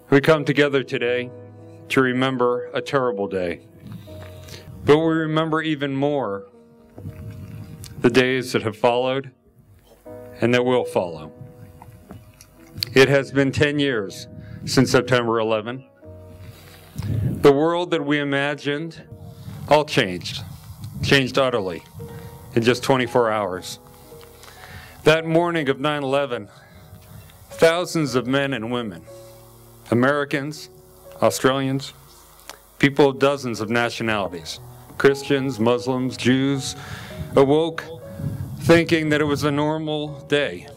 We come together today to remember a terrible day, but we remember even more the days that have followed and that will follow. It has been 10 years since September 11. The world that we imagined all changed utterly in just 24 hours. That morning of 9/11, thousands of men and women, Americans, Australians, people of dozens of nationalities, Christians, Muslims, Jews, awoke thinking that it was a normal day.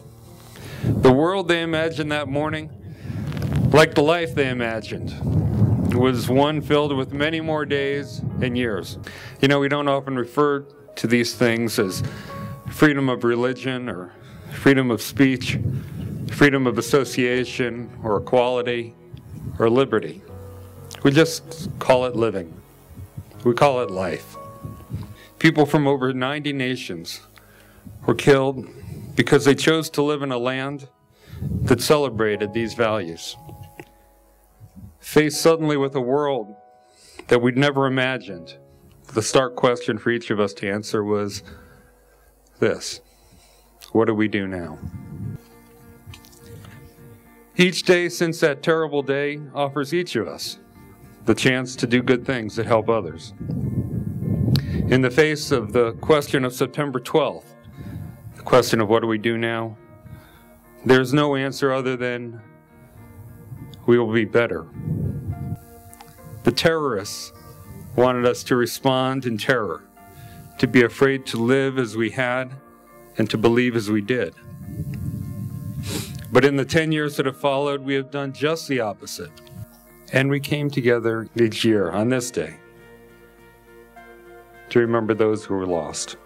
The world they imagined that morning, like the life they imagined, was one filled with many more days and years. You know, we don't often refer to these things as freedom of religion or freedom of speech, freedom of association or equality or liberty. We just call it living. We call it life. People from over 90 nations were killed because they chose to live in a land that celebrated these values. Faced suddenly with a world that we'd never imagined, the stark question for each of us to answer was this: what do we do now? Each day since that terrible day offers each of us the chance to do good things that help others. In the face of the question of September 12th, the question of what do we do now, there's no answer other than we will be better. The terrorists wanted us to respond in terror, to be afraid to live as we had and to believe as we did. But in the 10 years that have followed, we have done just the opposite. And we came together each year on this day to remember those who were lost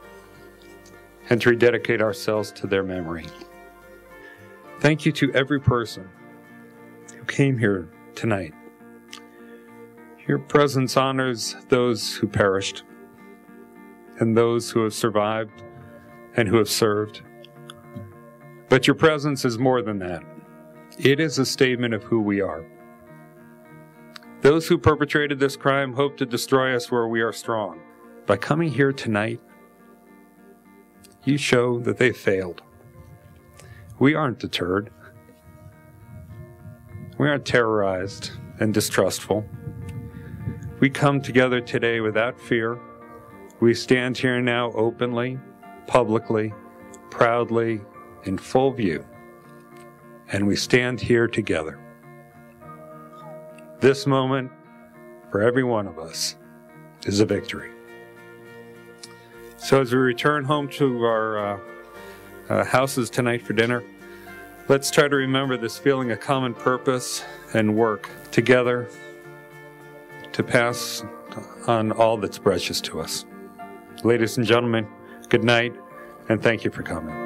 and to rededicate ourselves to their memory. Thank you to every person who came here tonight. Your presence honors those who perished and those who have survived and who have served. But your presence is more than that. It is a statement of who we are. Those who perpetrated this crime hope to destroy us where we are strong. By coming here tonight, you show that they failed. We aren't deterred. We aren't terrorized and distrustful. We come together today without fear. We stand here now openly, publicly, proudly, in full view, and we stand here together. This moment, for every one of us, is a victory. So as we return home to our houses tonight for dinner, let's try to remember this feeling of common purpose and work together to pass on all that's precious to us. Ladies and gentlemen, good night, and thank you for coming.